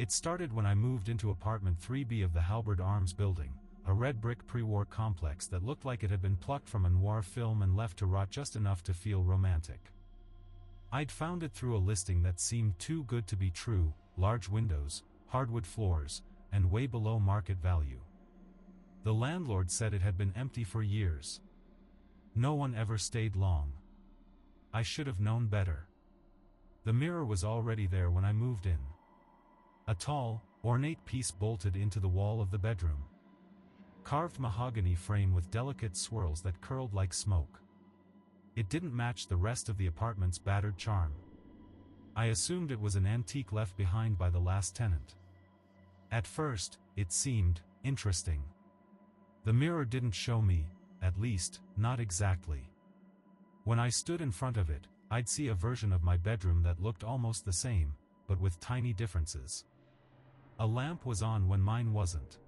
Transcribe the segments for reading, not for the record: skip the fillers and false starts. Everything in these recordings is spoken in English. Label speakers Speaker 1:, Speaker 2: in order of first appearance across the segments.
Speaker 1: It started when I moved into apartment 3B of the Halberd Arms building, a red brick pre-war complex that looked like it had been plucked from a noir film and left to rot just enough to feel romantic. I'd found it through a listing that seemed too good to be true: large windows, hardwood floors, and way below market value. The landlord said it had been empty for years. No one ever stayed long. I should have known better. The mirror was already there when I moved in. A tall, ornate piece bolted into the wall of the bedroom. Carved mahogany frame with delicate swirls that curled like smoke. It didn't match the rest of the apartment's battered charm. I assumed it was an antique left behind by the last tenant. At first, it seemed interesting. The mirror didn't show me, at least, not exactly. When I stood in front of it, I'd see a version of my bedroom that looked almost the same, but with tiny differences. A lamp was on when mine wasn't.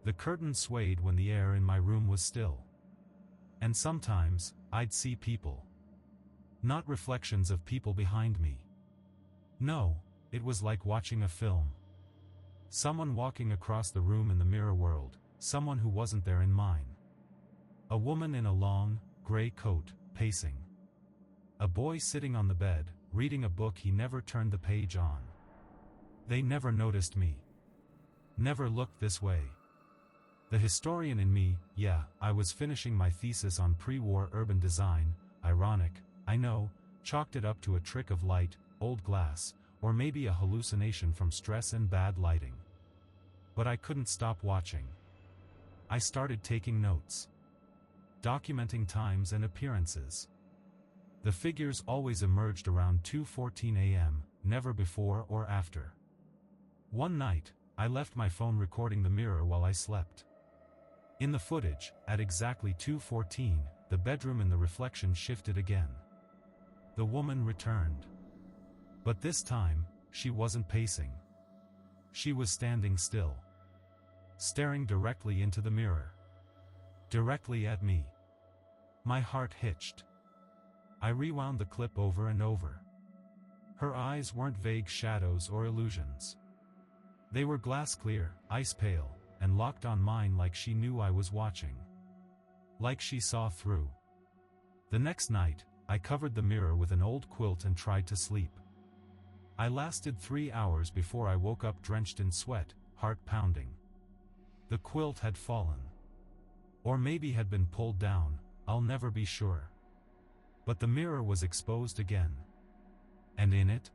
Speaker 1: The curtain swayed when the air in my room was still. And sometimes, I'd see people. Not reflections of people behind me. No, it was like watching a film. Someone walking across the room in the mirror world, someone who wasn't there in mine. A woman in a long, gray coat, pacing. A boy sitting on the bed, reading a book he never turned the page on. They never noticed me. Never looked this way. The historian in me, yeah, I was finishing my thesis on pre-war urban design, ironic, I know, chalked it up to a trick of light, old glass, or maybe a hallucination from stress and bad lighting. But I couldn't stop watching. I started taking notes. Documenting times and appearances. The figures always emerged around 2:14 a.m., never before or after. One night, I left my phone recording the mirror while I slept. In the footage, at exactly 2:14, the bedroom in the reflection shifted again. The woman returned. But this time, she wasn't pacing. She was standing still. Staring directly into the mirror. Directly at me. My heart hitched. I rewound the clip over and over. Her eyes weren't vague shadows or illusions. They were glass clear, ice pale, and locked on mine like she knew I was watching. Like she saw through. The next night, I covered the mirror with an old quilt and tried to sleep. I lasted 3 hours before I woke up drenched in sweat, heart pounding. The quilt had fallen. Or maybe had been pulled down, I'll never be sure. But the mirror was exposed again. And in it,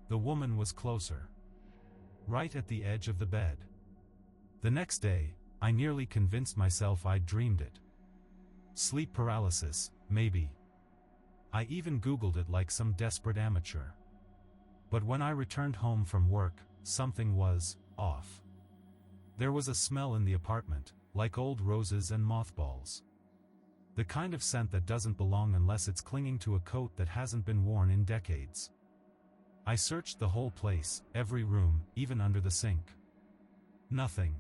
Speaker 1: the woman was closer. Right at the edge of the bed. The next day, I nearly convinced myself I'd dreamed it. Sleep paralysis, maybe. I even Googled it like some desperate amateur. But when I returned home from work, something was off. There was a smell in the apartment, like old roses and mothballs. The kind of scent that doesn't belong unless it's clinging to a coat that hasn't been worn in decades. I searched the whole place, every room, even under the sink. Nothing.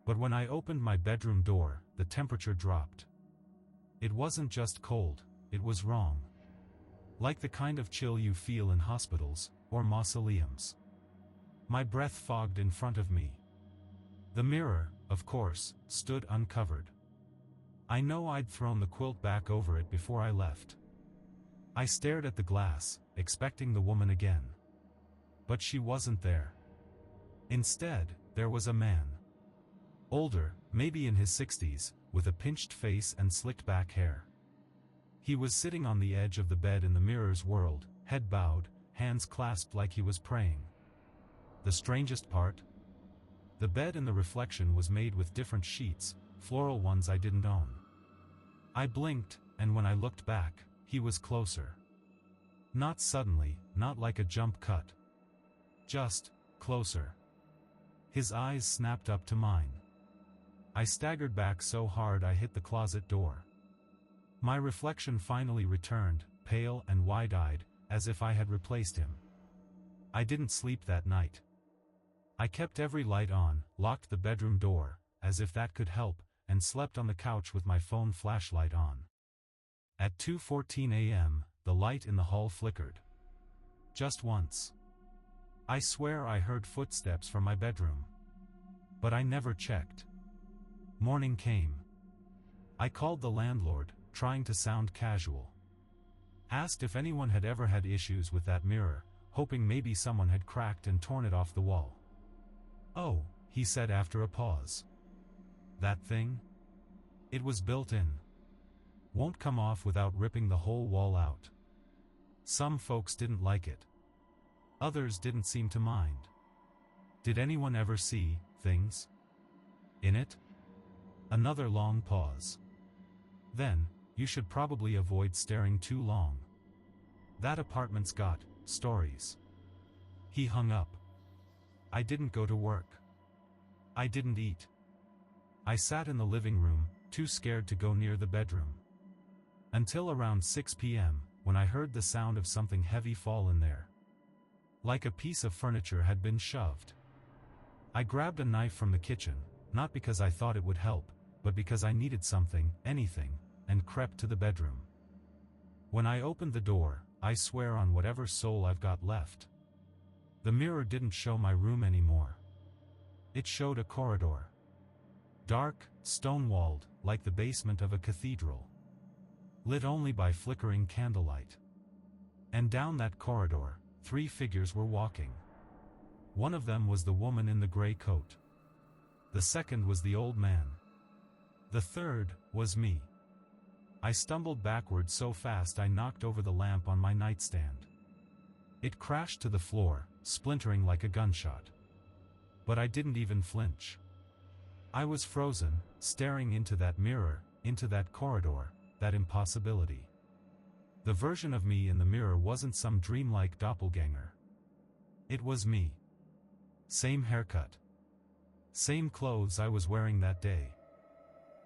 Speaker 1: But when I opened my bedroom door, the temperature dropped. It wasn't just cold, it was wrong. Like the kind of chill you feel in hospitals, or mausoleums. My breath fogged in front of me. The mirror, of course, stood uncovered. I know I'd thrown the quilt back over it before I left. I stared at the glass, expecting the woman again. But she wasn't there. Instead, there was a man. Older, maybe in his 60s, with a pinched face and slicked back hair. He was sitting on the edge of the bed in the mirror's world, head bowed, hands clasped like he was praying. The strangest part? The bed in the reflection was made with different sheets, floral ones I didn't own. I blinked, and when I looked back, he was closer. Not suddenly, not like a jump cut. Just, closer. His eyes snapped up to mine. I staggered back so hard I hit the closet door. My reflection finally returned, pale and wide-eyed, as if I had replaced him. I didn't sleep that night. I kept every light on, locked the bedroom door, as if that could help, and slept on the couch with my phone flashlight on. At 2:14 a.m., the light in the hall flickered. Just once. I swear I heard footsteps from my bedroom. But I never checked. Morning came. I called the landlord, trying to sound casual. Asked if anyone had ever had issues with that mirror, hoping maybe someone had cracked and torn it off the wall. "Oh," he said after a pause. "That thing? It was built in. Won't come off without ripping the whole wall out. Some folks didn't like it. Others didn't seem to mind. Did anyone ever see things in it?" Another long pause. "Then, you should probably avoid staring too long. That apartment's got stories." He hung up. I didn't go to work. I didn't eat. I sat in the living room, too scared to go near the bedroom. Until around 6 p.m., when I heard the sound of something heavy fall in there. Like a piece of furniture had been shoved. I grabbed a knife from the kitchen, not because I thought it would help, but because I needed something, anything, and crept to the bedroom. When I opened the door, I swear on whatever soul I've got left, the mirror didn't show my room anymore. It showed a corridor. Dark, stone-walled, like the basement of a cathedral. Lit only by flickering candlelight. And down that corridor, 3 figures were walking. One of them was the woman in the gray coat. The second was the old man. The third was me. I stumbled backward so fast I knocked over the lamp on my nightstand. It crashed to the floor, splintering like a gunshot. But I didn't even flinch. I was frozen, staring into that mirror, into that corridor, that impossibility. The version of me in the mirror wasn't some dreamlike doppelganger. It was me. Same haircut. Same clothes I was wearing that day.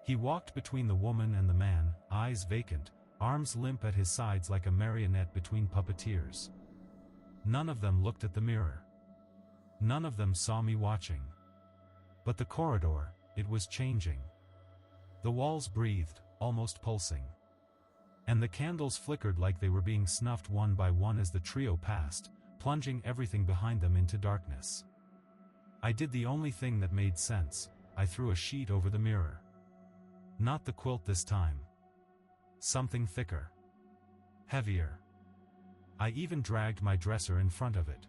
Speaker 1: He walked between the woman and the man, eyes vacant, arms limp at his sides like a marionette between puppeteers. None of them looked at the mirror. None of them saw me watching. But the corridor, it was changing. The walls breathed, almost pulsing. And the candles flickered like they were being snuffed one by one as the trio passed, plunging everything behind them into darkness. I did the only thing that made sense. I threw a sheet over the mirror. Not the quilt this time. Something thicker. Heavier. I even dragged my dresser in front of it.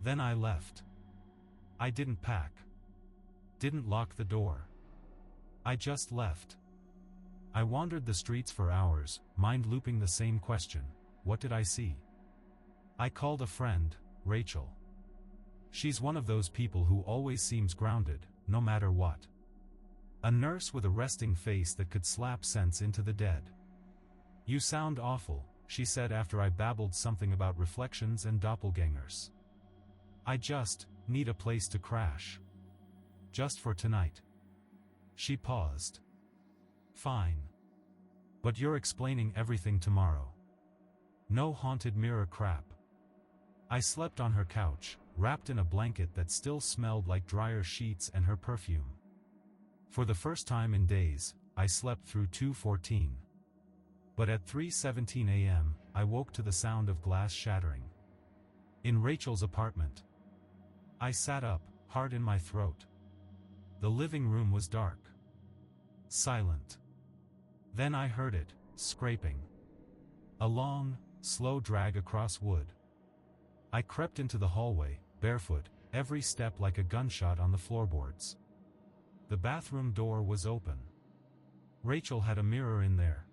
Speaker 1: Then I left. I didn't pack. Didn't lock the door. I just left. I wandered the streets for hours, mind looping the same question: what did I see? I called a friend, Rachel. She's one of those people who always seems grounded, no matter what. A nurse with a resting face that could slap sense into the dead. "You sound awful," she said after I babbled something about reflections and doppelgangers. "I just need a place to crash. Just for tonight." She paused. "Fine. But you're explaining everything tomorrow. No haunted mirror crap." I slept on her couch, wrapped in a blanket that still smelled like dryer sheets and her perfume. For the first time in days, I slept through 2:14. But at 3:17 a.m., I woke to the sound of glass shattering. In Rachel's apartment. I sat up, heart in my throat. The living room was dark. Silent. Then I heard it, scraping. A long, slow drag across wood. I crept into the hallway, barefoot, every step like a gunshot on the floorboards. The bathroom door was open. Rachel had a mirror in there.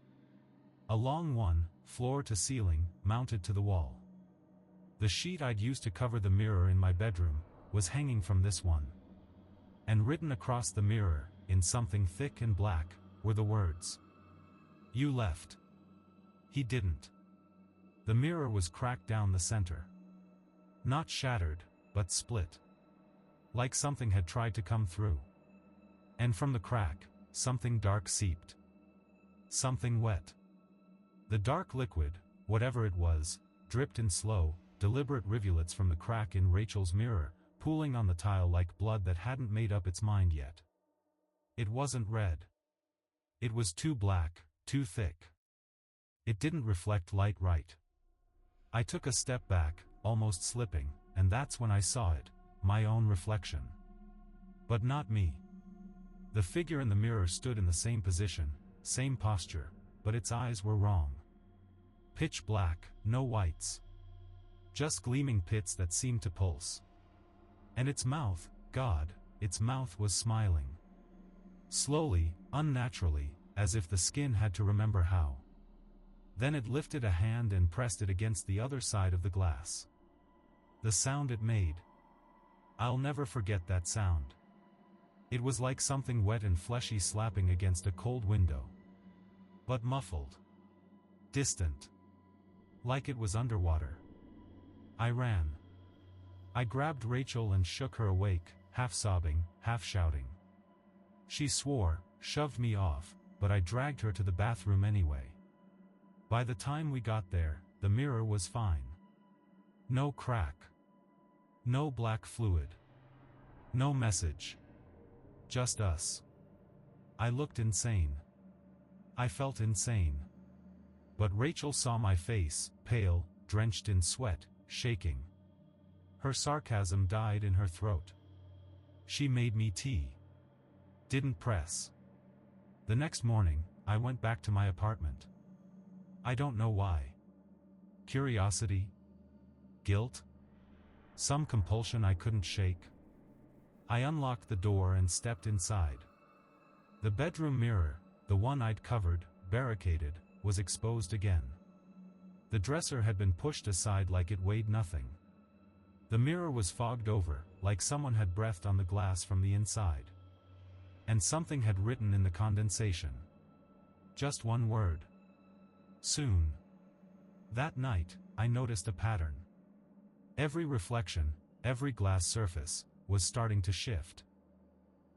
Speaker 1: A long one, floor to ceiling, mounted to the wall. The sheet I'd used to cover the mirror in my bedroom was hanging from this one. And written across the mirror, in something thick and black, were the words: "You left." He didn't. The mirror was cracked down the center. Not shattered, but split. Like something had tried to come through. And from the crack, something dark seeped. Something wet. The dark liquid, whatever it was, dripped in slow, deliberate rivulets from the crack in Rachel's mirror, pooling on the tile like blood that hadn't made up its mind yet. It wasn't red. It was too black, too thick. It didn't reflect light right. I took a step back, almost slipping, and that's when I saw it, my own reflection. But not me. The figure in the mirror stood in the same position, same posture, but its eyes were wrong. Pitch black, no whites. Just gleaming pits that seemed to pulse. And its mouth, God, its mouth was smiling. Slowly, unnaturally, as if the skin had to remember how. Then it lifted a hand and pressed it against the other side of the glass. The sound it made. I'll never forget that sound. It was like something wet and fleshy slapping against a cold window. But muffled. Distant. Like it was underwater. I ran. I grabbed Rachel and shook her awake, half sobbing, half shouting. She swore, shoved me off, but I dragged her to the bathroom anyway. By the time we got there, the mirror was fine. No crack. No black fluid. No message. Just us. I looked insane. I felt insane. But Rachel saw my face, pale, drenched in sweat, shaking. Her sarcasm died in her throat. She made me tea. Didn't press. The next morning, I went back to my apartment. I don't know why. Curiosity? Guilt? Some compulsion I couldn't shake? I unlocked the door and stepped inside. The bedroom mirror, the one I'd covered, barricaded, was exposed again. The dresser had been pushed aside like it weighed nothing. The mirror was fogged over, like someone had breathed on the glass from the inside. And something had written in the condensation. Just one word. Soon. That night, I noticed a pattern. Every reflection, every glass surface, was starting to shift.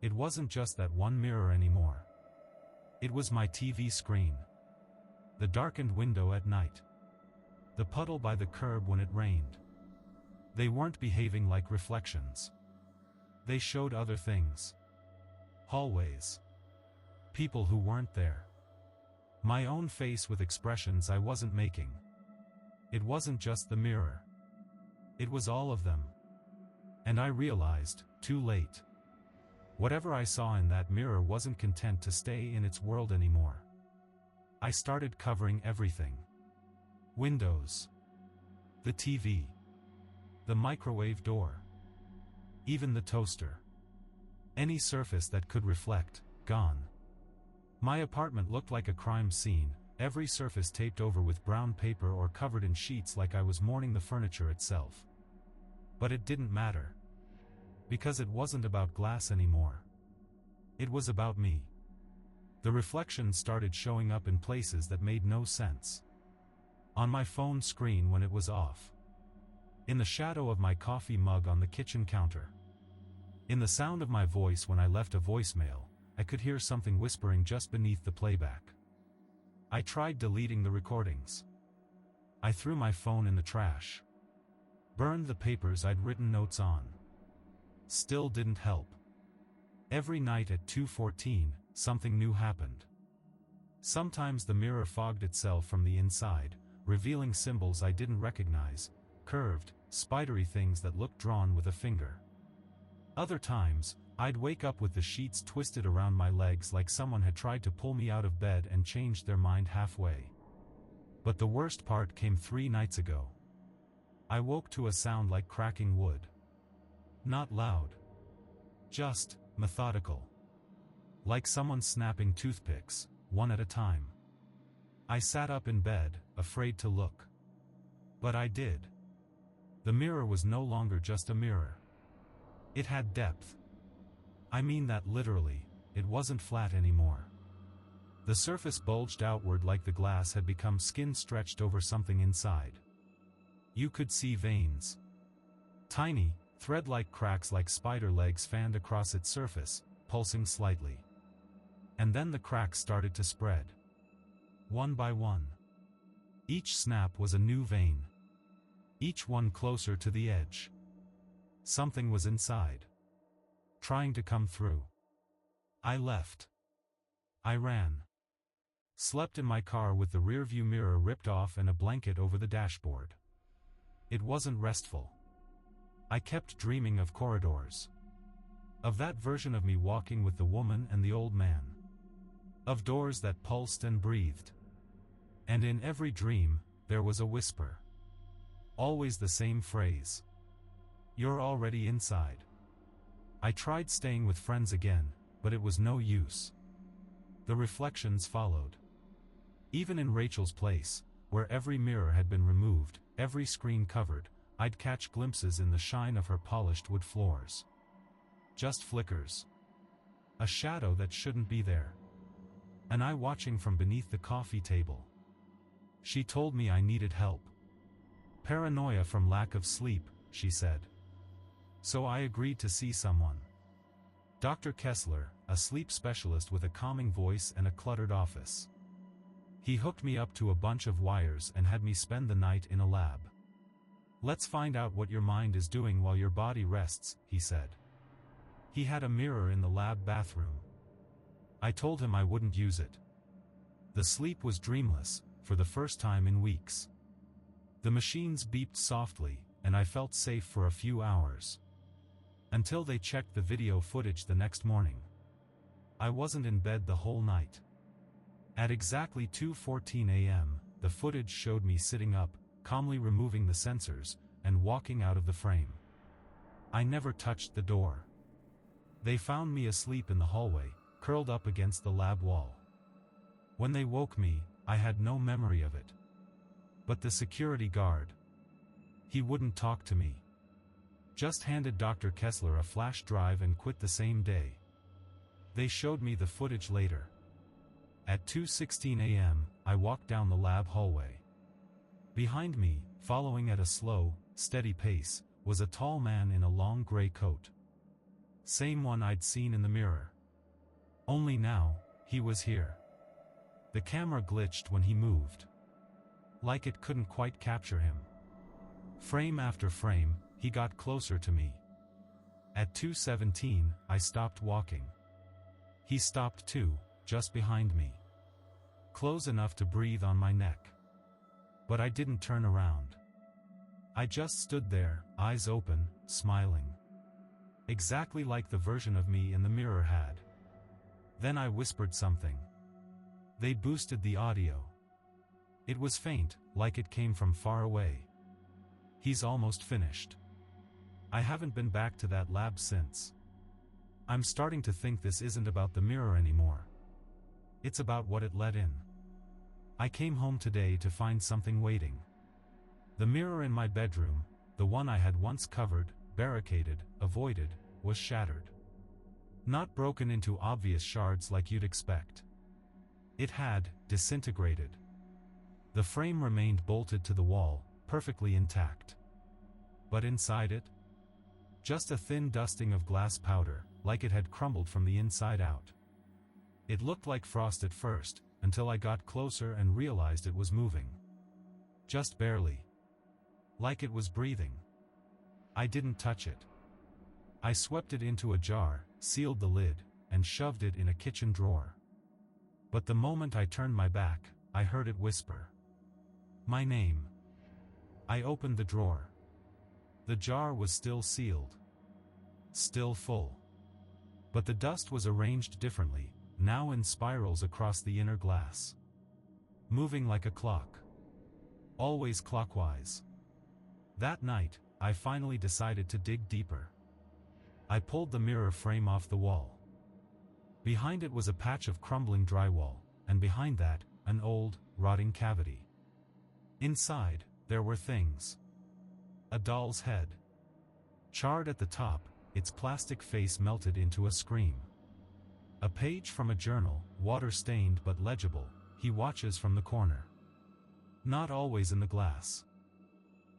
Speaker 1: It wasn't just that one mirror anymore. It was my TV screen. The darkened window at night. The puddle by the curb when it rained. They weren't behaving like reflections. They showed other things. Hallways. People who weren't there. My own face with expressions I wasn't making. It wasn't just the mirror. It was all of them. And I realized, too late. Whatever I saw in that mirror wasn't content to stay in its world anymore. I started covering everything. Windows. The TV. The microwave door. Even the toaster. Any surface that could reflect, gone. My apartment looked like a crime scene, every surface taped over with brown paper or covered in sheets like I was mourning the furniture itself. But it didn't matter. Because it wasn't about glass anymore. It was about me. The reflections started showing up in places that made no sense. On my phone screen when it was off. In the shadow of my coffee mug on the kitchen counter. In the sound of my voice when I left a voicemail, I could hear something whispering just beneath the playback. I tried deleting the recordings. I threw my phone in the trash. Burned the papers I'd written notes on. Still didn't help. Every night at 2:14, something new happened. Sometimes the mirror fogged itself from the inside, revealing symbols I didn't recognize, curved, spidery things that looked drawn with a finger. Other times, I'd wake up with the sheets twisted around my legs like someone had tried to pull me out of bed and changed their mind halfway. But the worst part came 3 nights ago. I woke to a sound like cracking wood. Not loud. Just methodical. Like someone snapping toothpicks, one at a time. I sat up in bed, afraid to look. But I did. The mirror was no longer just a mirror. It had depth. I mean that literally, it wasn't flat anymore. The surface bulged outward like the glass had become skin stretched over something inside. You could see veins. Tiny, thread-like cracks like spider legs fanned across its surface, pulsing slightly. And then the cracks started to spread. One by one. Each snap was a new vein. Each one closer to the edge. Something was inside. Trying to come through. I left. I ran. Slept in my car with the rearview mirror ripped off and a blanket over the dashboard. It wasn't restful. I kept dreaming of corridors. Of that version of me walking with the woman and the old man. Of doors that pulsed and breathed. And in every dream, there was a whisper. Always the same phrase. You're already inside. I tried staying with friends again, but it was no use. The reflections followed. Even in Rachel's place, where every mirror had been removed, every screen covered, I'd catch glimpses in the shine of her polished wood floors. Just flickers. A shadow that shouldn't be there. An eye watching from beneath the coffee table. She told me I needed help. Paranoia from lack of sleep, she said. So I agreed to see someone. Dr. Kessler, a sleep specialist with a calming voice and a cluttered office. He hooked me up to a bunch of wires and had me spend the night in a lab. Let's find out what your mind is doing while your body rests, he said. He had a mirror in the lab bathroom. I told him I wouldn't use it. The sleep was dreamless, for the first time in weeks. The machines beeped softly, and I felt safe for a few hours. Until they checked the video footage the next morning. I wasn't in bed the whole night. At exactly 2:14 a.m., the footage showed me sitting up, calmly removing the sensors, and walking out of the frame. I never touched the door. They found me asleep in the hallway, curled up against the lab wall. When they woke me, I had no memory of it. But the security guard, he wouldn't talk to me. Just handed Dr. Kessler a flash drive and quit the same day. They showed me the footage later. At 2:16 a.m., I walked down the lab hallway. Behind me, following at a slow, steady pace, was a tall man in a long gray coat. Same one I'd seen in the mirror. Only now, he was here. The camera glitched when he moved. Like it couldn't quite capture him. Frame after frame, he got closer to me. At 2:17, I stopped walking. He stopped too, just behind me. Close enough to breathe on my neck. But I didn't turn around. I just stood there, eyes open, smiling. Exactly like the version of me in the mirror had. Then I whispered something. They boosted the audio. It was faint, like it came from far away. He's almost finished. I haven't been back to that lab since. I'm starting to think this isn't about the mirror anymore. It's about what it let in. I came home today to find something waiting. The mirror in my bedroom, the one I had once covered, barricaded, avoided, was shattered. Not broken into obvious shards like you'd expect. It had disintegrated. The frame remained bolted to the wall, perfectly intact. But inside it? Just a thin dusting of glass powder, like it had crumbled from the inside out. It looked like frost at first, until I got closer and realized it was moving. Just barely. Like it was breathing. I didn't touch it. I swept it into a jar, sealed the lid, and shoved it in a kitchen drawer. But the moment I turned my back, I heard it whisper. My name. I opened the drawer. The jar was still sealed. Still full. But the dust was arranged differently, now in spirals across the inner glass. Moving like a clock. Always clockwise. That night, I finally decided to dig deeper. I pulled the mirror frame off the wall. Behind it was a patch of crumbling drywall, and behind that, an old, rotting cavity. Inside, there were things. A doll's head. Charred at the top, its plastic face melted into a scream. A page from a journal, water-stained but legible, he watches from the corner. Not always in the glass.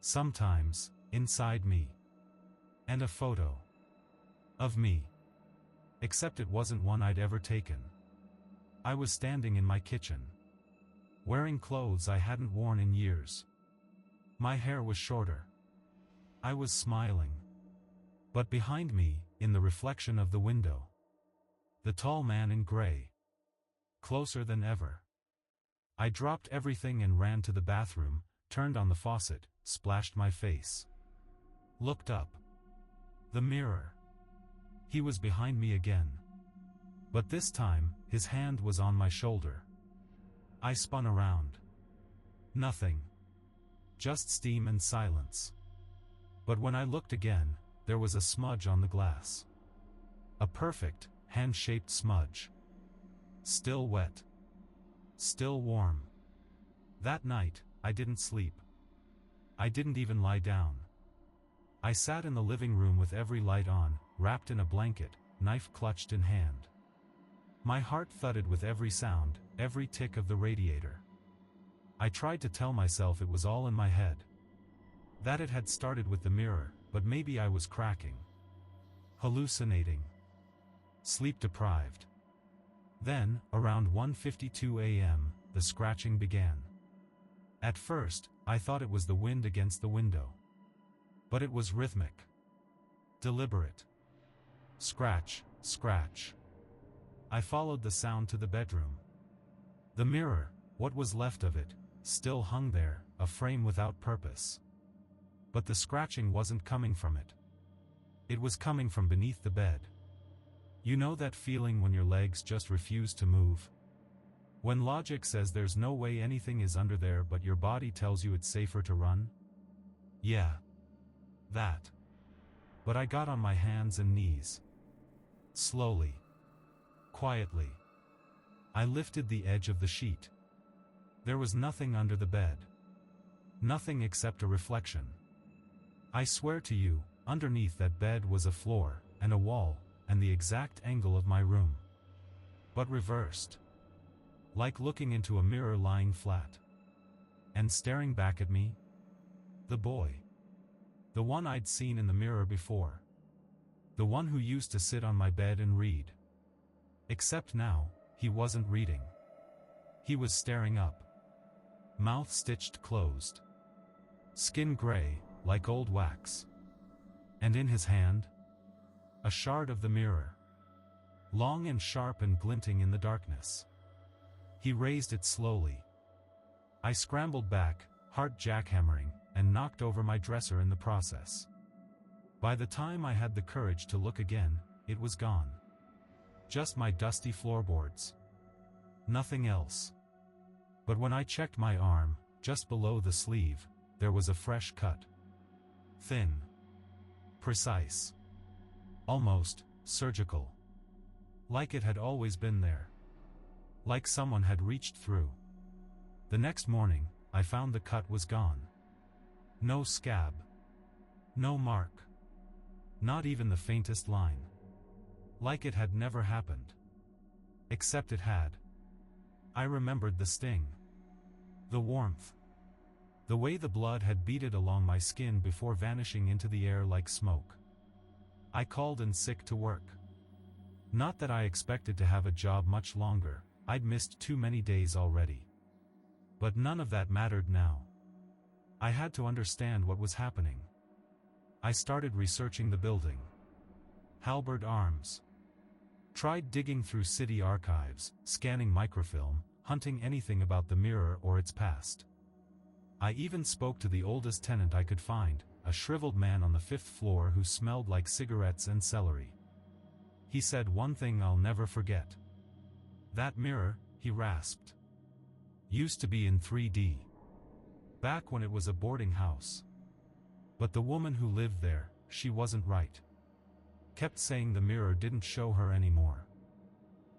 Speaker 1: Sometimes, inside me. And a photo. Of me. Except it wasn't one I'd ever taken. I was standing in my kitchen. Wearing clothes I hadn't worn in years. My hair was shorter. I was smiling. But behind me, in the reflection of the window, the tall man in gray. Closer than ever. I dropped everything and ran to the bathroom, turned on the faucet, splashed my face. Looked up. The mirror. He was behind me again. But this time, his hand was on my shoulder. I spun around. Nothing. Just steam and silence. But when I looked again, there was a smudge on the glass. A perfect, hand-shaped smudge. Still wet. Still warm. That night, I didn't sleep. I didn't even lie down. I sat in the living room with every light on, wrapped in a blanket, knife clutched in hand. My heart thudded with every sound, every tick of the radiator. I tried to tell myself it was all in my head. That it had started with the mirror, but maybe I was cracking. Hallucinating. Sleep deprived. Then, around 1:52 a.m., the scratching began. At first, I thought it was the wind against the window. But it was rhythmic. Deliberate. Scratch, scratch. I followed the sound to the bedroom. The mirror, what was left of it, still hung there, a frame without purpose. But the scratching wasn't coming from it. It was coming from beneath the bed. You know that feeling when your legs just refuse to move? When logic says there's no way anything is under there but your body tells you it's safer to run? Yeah. That. But I got on my hands and knees. Slowly. Quietly. I lifted the edge of the sheet. There was nothing under the bed. Nothing except a reflection. I swear to you, underneath that bed was a floor, and a wall, and the exact angle of my room. But reversed. Like looking into a mirror lying flat. And staring back at me? The boy. The one I'd seen in the mirror before. The one who used to sit on my bed and read. Except now, he wasn't reading. He was staring up. Mouth stitched closed. Skin gray, like old wax. And in his hand? A shard of the mirror. Long and sharp and glinting in the darkness. He raised it slowly. I scrambled back, heart jackhammering, and knocked over my dresser in the process. By the time I had the courage to look again, it was gone. Just my dusty floorboards. Nothing else. But when I checked my arm, just below the sleeve, there was a fresh cut. Thin. Precise. Almost surgical. Like it had always been there. Like someone had reached through. The next morning, I found the cut was gone. No scab. No mark. Not even the faintest line. Like it had never happened. Except it had. I remembered the sting. The warmth. The way the blood had beaded along my skin before vanishing into the air like smoke. I called in sick to work. Not that I expected to have a job much longer, I'd missed too many days already. But none of that mattered now. I had to understand what was happening. I started researching the building. Halberd Arms. Tried digging through city archives, scanning microfilm, hunting anything about the mirror or its past. I even spoke to the oldest tenant I could find, a shriveled man on the 5th floor who smelled like cigarettes and celery. He said one thing I'll never forget. That mirror, he rasped, used to be in 3D. Back when it was a boarding house. But the woman who lived there, she wasn't right. Kept saying the mirror didn't show her anymore.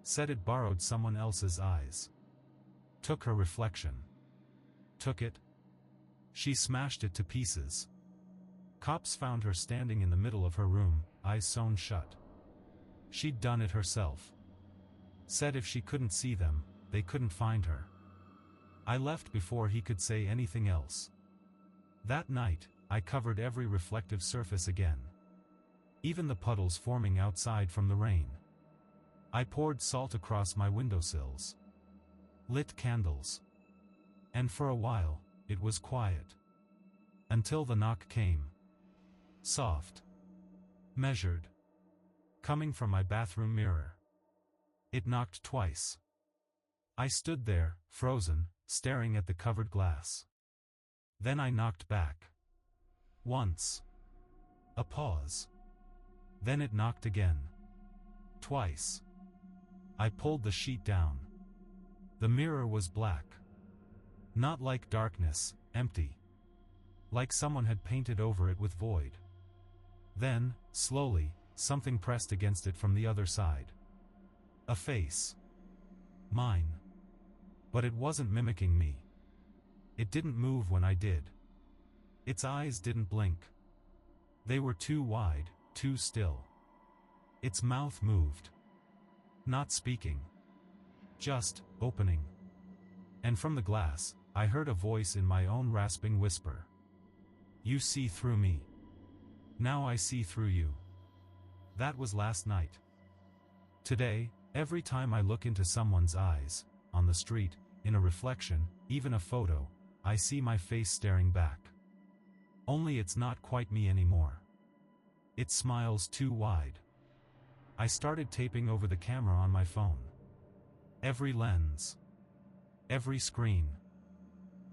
Speaker 1: Said it borrowed someone else's eyes. Took her reflection. Took it. She smashed it to pieces. Cops found her standing in the middle of her room, eyes sewn shut. She'd done it herself. Said if she couldn't see them, they couldn't find her. I left before he could say anything else. That night, I covered every reflective surface again. Even the puddles forming outside from the rain. I poured salt across my windowsills. Lit candles. And for a while, it was quiet. Until the knock came. Soft. Measured. Coming from my bathroom mirror. It knocked twice. I stood there, frozen, staring at the covered glass. Then I knocked back. Once. A pause. Then it knocked again. Twice. I pulled the sheet down. The mirror was black. Not like darkness, empty. Like someone had painted over it with void. Then, slowly, something pressed against it from the other side. A face. Mine. But it wasn't mimicking me. It didn't move when I did. Its eyes didn't blink. They were too wide, too still. Its mouth moved. Not speaking. Just opening. And from the glass, I heard a voice in my own rasping whisper. You see through me. Now I see through you. That was last night. Today, every time I look into someone's eyes, on the street, in a reflection, even a photo, I see my face staring back. Only it's not quite me anymore. It smiles too wide. I started taping over the camera on my phone. Every lens. Every screen.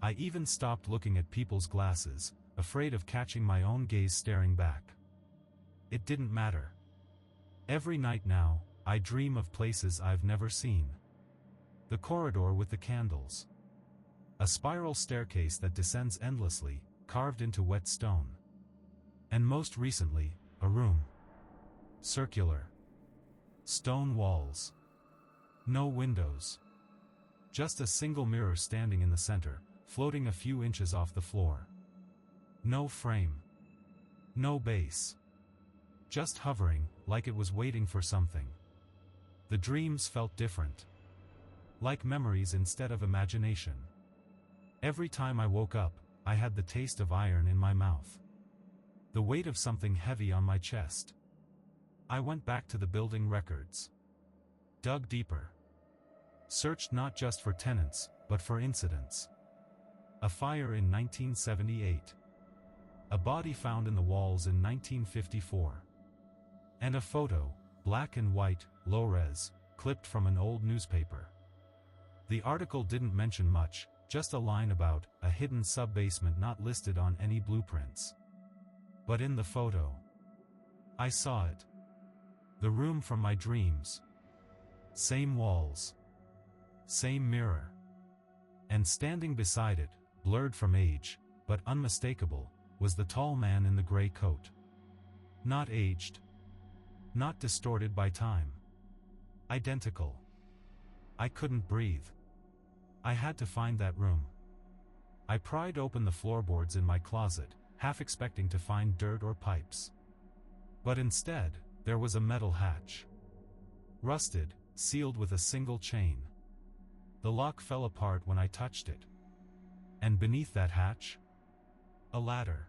Speaker 1: I even stopped looking at people's glasses, afraid of catching my own gaze staring back. It didn't matter. Every night now, I dream of places I've never seen. The corridor with the candles. A spiral staircase that descends endlessly, carved into wet stone. And most recently, a room. Circular. Stone walls. No windows. Just a single mirror standing in the center, floating a few inches off the floor. No frame. No base. Just hovering, like it was waiting for something. The dreams felt different. Like memories instead of imagination. Every time I woke up, I had the taste of iron in my mouth. The weight of something heavy on my chest. I went back to the building records. Dug deeper. Searched not just for tenants, but for incidents. A fire in 1978. A body found in the walls in 1954. And a photo, black and white, low-res, clipped from an old newspaper. The article didn't mention much, just a line about a hidden sub-basement not listed on any blueprints. But in the photo, I saw it. The room from my dreams. Same walls. Same mirror. And standing beside it, blurred from age, but unmistakable, was the tall man in the gray coat. Not aged. Not distorted by time. Identical. I couldn't breathe. I had to find that room. I pried open the floorboards in my closet, half expecting to find dirt or pipes. But instead, there was a metal hatch. Rusted, sealed with a single chain. The lock fell apart when I touched it. And beneath that hatch? A ladder.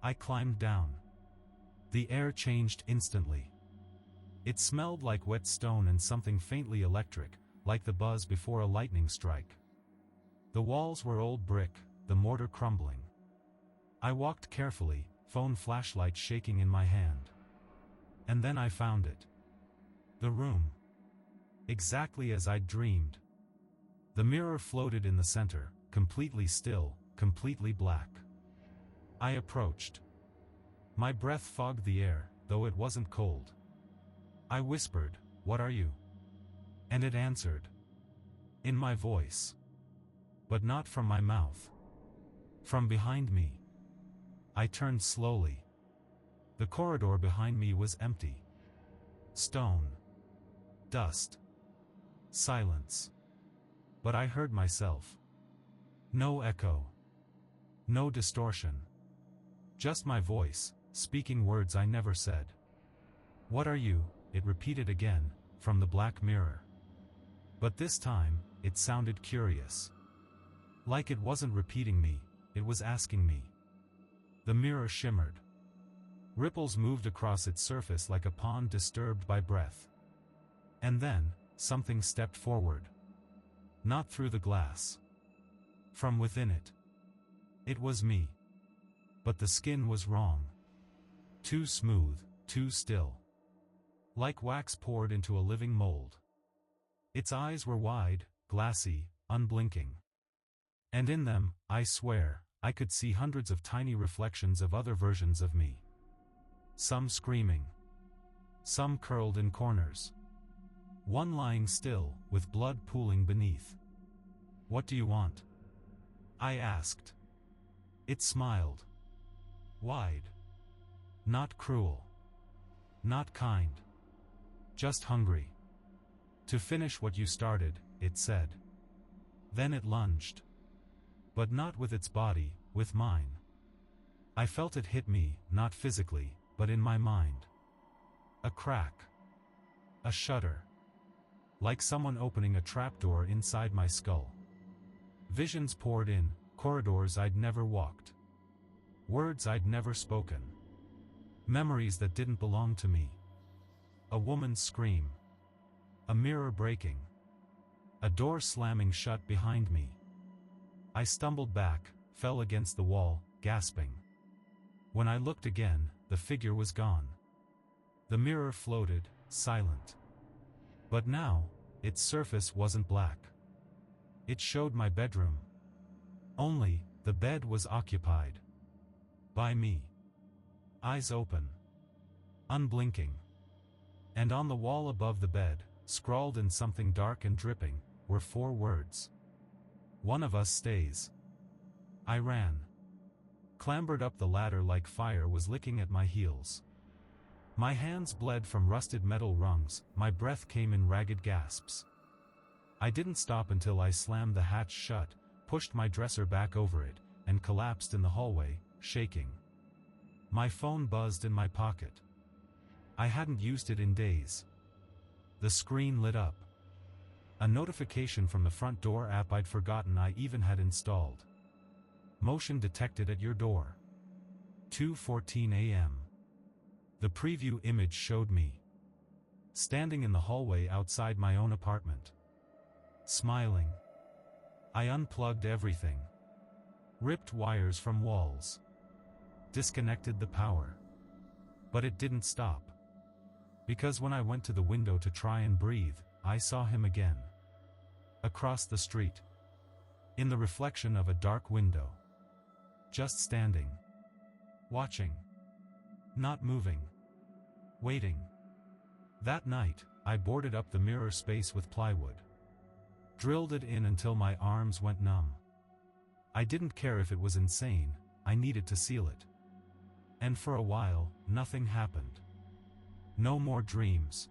Speaker 1: I climbed down. The air changed instantly. It smelled like wet stone and something faintly electric, like the buzz before a lightning strike. The walls were old brick, the mortar crumbling. I walked carefully, phone flashlight shaking in my hand. And then I found it. The room. Exactly as I'd dreamed. The mirror floated in the center, completely still, completely black. I approached. My breath fogged the air, though it wasn't cold. I whispered, "What are you?" And it answered. In my voice. But not from my mouth. From behind me. I turned slowly. The corridor behind me was empty. Stone. Dust. Silence. But I heard myself. No echo. No distortion. Just my voice, speaking words I never said. "What are you?" it repeated again, from the black mirror. But this time, it sounded curious. Like it wasn't repeating me, it was asking me. The mirror shimmered. Ripples moved across its surface like a pond disturbed by breath. And then, something stepped forward. Not through the glass. From within it. It was me. But the skin was wrong. Too smooth, too still. Like wax poured into a living mold. Its eyes were wide, glassy, unblinking. And in them, I swear, I could see hundreds of tiny reflections of other versions of me. Some screaming. some curled in corners. One lying still, with blood pooling beneath. "What do you want?" I asked. It smiled. Wide. Not cruel. Not kind. Just hungry. "To finish what you started," it said. Then it lunged. But not with its body, with mine. I felt it hit me, not physically, but in my mind. A crack. A shudder. Like someone opening a trapdoor inside my skull. Visions poured in, corridors I'd never walked. Words I'd never spoken. Memories that didn't belong to me. A woman's scream. A mirror breaking. A door slamming shut behind me. I stumbled back, fell against the wall, gasping. When I looked again, the figure was gone. The mirror floated, silent. But now, its surface wasn't black. It showed my bedroom. Only, the bed was occupied. By me. Eyes open. Unblinking. And on the wall above the bed, scrawled in something dark and dripping, were 4 words. "One of us stays." I ran. Clambered up the ladder like fire was licking at my heels. My hands bled from rusted metal rungs, my breath came in ragged gasps. I didn't stop until I slammed the hatch shut, pushed my dresser back over it, and collapsed in the hallway, shaking. My phone buzzed in my pocket. I hadn't used it in days. The screen lit up. A notification from the front door app I'd forgotten I even had installed. "Motion detected at your door. 2:14 a.m. The preview image showed me. Standing in the hallway outside my own apartment. Smiling. I unplugged everything. Ripped wires from walls. Disconnected the power. But it didn't stop. Because when I went to the window to try and breathe, I saw him again. Across the street. In the reflection of a dark window. Just standing. Watching. Not moving. Waiting. That night, I boarded up the mirror space with plywood. Drilled it in until my arms went numb. I didn't care if it was insane, I needed to seal it. And for a while, nothing happened. No more dreams.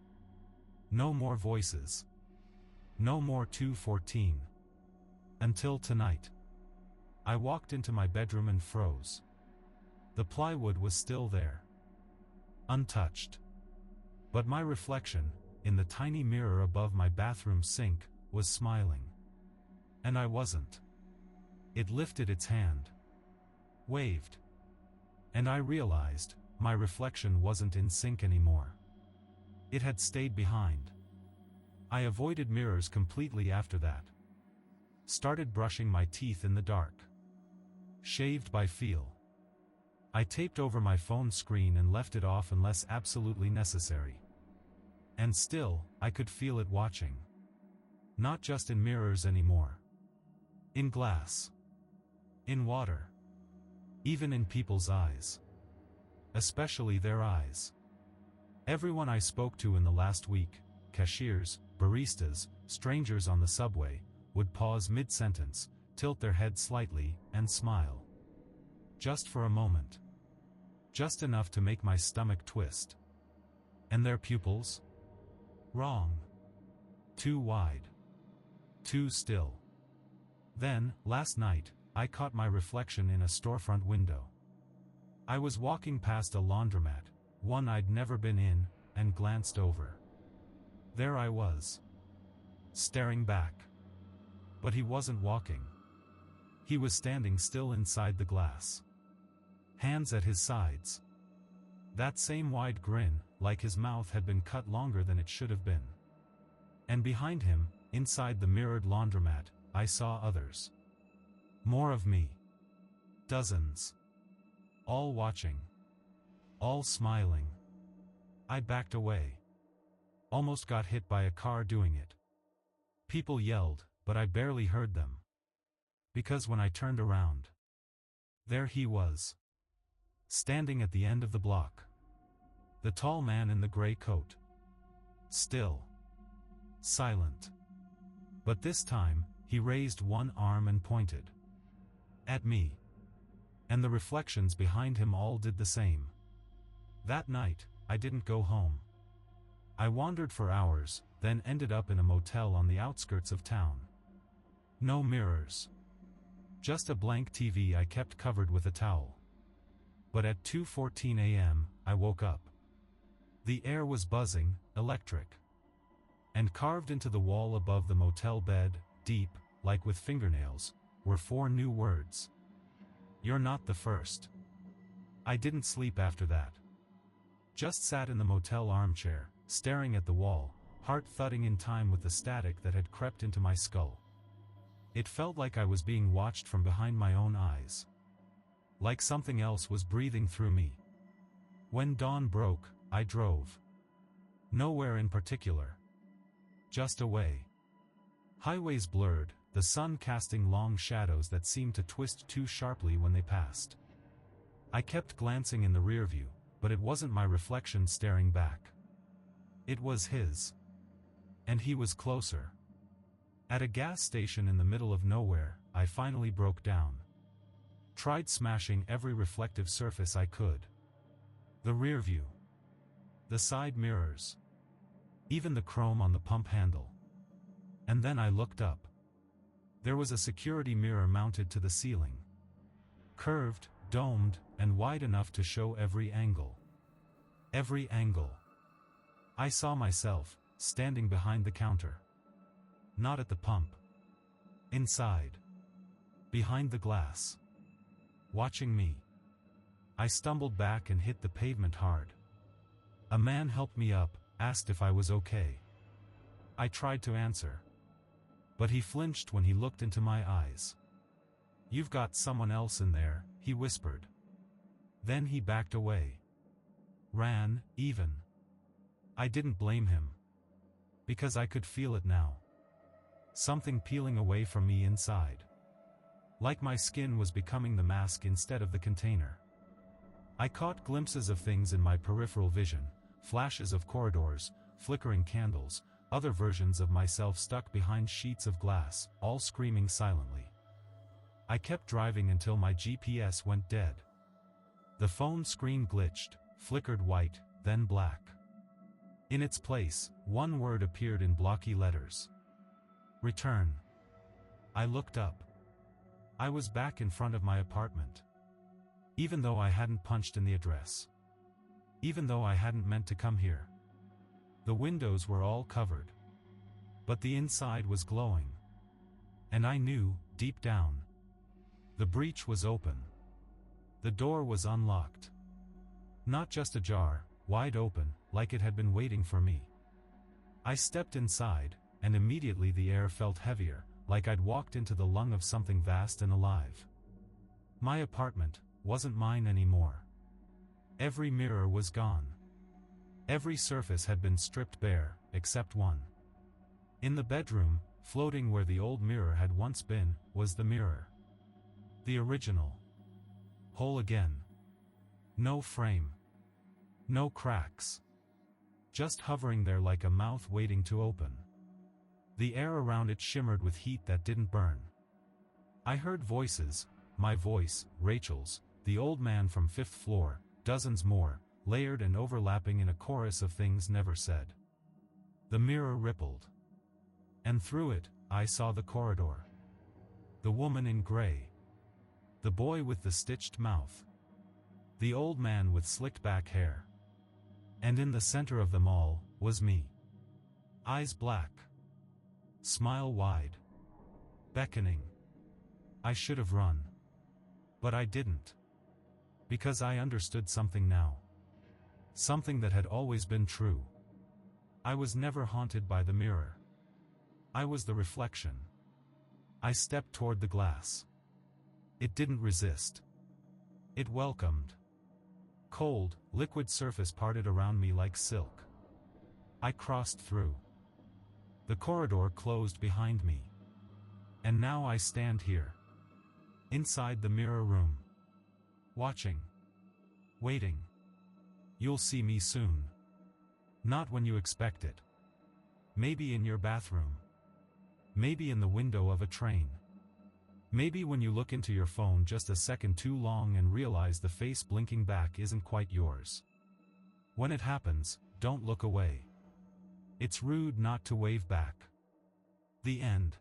Speaker 1: No more voices. No more 2:14. Until tonight. I walked into my bedroom and froze. The plywood was still there. Untouched. But my reflection, in the tiny mirror above my bathroom sink, was smiling. And I wasn't. It lifted its hand. Waved. And I realized, my reflection wasn't in sync anymore. It had stayed behind. I avoided mirrors completely after that. Started brushing my teeth in the dark. Shaved by feel. I taped over my phone screen and left it off unless absolutely necessary. And still, I could feel it watching. Not just in mirrors anymore. In glass. In water. Even in people's eyes. Especially their eyes. Everyone I spoke to in the last week, cashiers, baristas, strangers on the subway, would pause mid-sentence, tilt their head slightly, and smile. Just for a moment. Just enough to make my stomach twist. And their pupils? Wrong. Too wide. Too still. Then, last night, I caught my reflection in a storefront window. I was walking past a laundromat, one I'd never been in, and glanced over. There I was. Staring back. But he wasn't walking. He was standing still inside the glass. Hands at his sides. That same wide grin, like his mouth had been cut longer than it should have been. And behind him, inside the mirrored laundromat, I saw others. More of me. Dozens. All watching. All smiling. I backed away. Almost got hit by a car doing it. People yelled, but I barely heard them. Because when I turned around, there he was. Standing at the end of the block. The tall man in the gray coat. Still. Silent. But this time, he raised one arm and pointed. At me. And the reflections behind him all did the same. That night, I didn't go home. I wandered for hours, then ended up in a motel on the outskirts of town. No mirrors. Just a blank TV I kept covered with a towel. But at 2:14 a.m., I woke up. The air was buzzing, electric. And carved into the wall above the motel bed, deep, like with fingernails, were 4 new words. You're not the first. I didn't sleep after that. Just sat in the motel armchair, staring at the wall, heart thudding in time with the static that had crept into my skull. It felt like I was being watched from behind my own eyes. Like something else was breathing through me. When dawn broke, I drove. Nowhere in particular. Just away. Highways blurred, the sun casting long shadows that seemed to twist too sharply when they passed. I kept glancing in the rearview, but it wasn't my reflection staring back. It was his. And he was closer. At a gas station in the middle of nowhere, I finally broke down. Tried smashing every reflective surface I could. The rearview. The side mirrors. Even the chrome on the pump handle. And then I looked up. There was a security mirror mounted to the ceiling. Curved, domed, and wide enough to show every angle. Every angle. I saw myself, standing behind the counter. Not at the pump. Inside. Behind the glass. Watching me. I stumbled back and hit the pavement hard. A man helped me up, asked if I was okay. I tried to answer. But he flinched when he looked into my eyes. You've got someone else in there, he whispered. Then he backed away. Ran, even. I didn't blame him. Because I could feel it now. Something peeling away from me inside. Like my skin was becoming the mask instead of the container. I caught glimpses of things in my peripheral vision, flashes of corridors, flickering candles, other versions of myself stuck behind sheets of glass, all screaming silently. I kept driving until my GPS went dead. The phone screen glitched, flickered white, then black. In its place, one word appeared in blocky letters. Return. I looked up. I was back in front of my apartment. Even though I hadn't punched in the address. Even though I hadn't meant to come here. The windows were all covered. But the inside was glowing. And I knew, deep down. The breach was open. The door was unlocked. Not just ajar, wide open, like it had been waiting for me. I stepped inside, and immediately the air felt heavier, like I'd walked into the lung of something vast and alive. My apartment wasn't mine anymore. Every mirror was gone. Every surface had been stripped bare, except one. In the bedroom, floating where the old mirror had once been, was the mirror. The original. Whole again. No frame. No cracks. Just hovering there like a mouth waiting to open. The air around it shimmered with heat that didn't burn. I heard voices, my voice, Rachel's, the old man from 5th floor, dozens more, layered and overlapping in a chorus of things never said. The mirror rippled. And through it, I saw the corridor. The woman in gray. The boy with the stitched mouth. The old man with slicked back hair. And in the center of them all, was me. Eyes black. Smile wide. Beckoning. I should have run. But I didn't. Because I understood something now. Something that had always been true. I was never haunted by the mirror. I was the reflection. I stepped toward the glass. It didn't resist. It welcomed. Cold, liquid surface parted around me like silk. I crossed through. The corridor closed behind me. And now I stand here. Inside the mirror room. Watching. Waiting. You'll see me soon. Not when you expect it. Maybe in your bathroom. Maybe in the window of a train. Maybe when you look into your phone just a second too long and realize the face blinking back isn't quite yours. When it happens, don't look away. It's rude not to wave back. The end.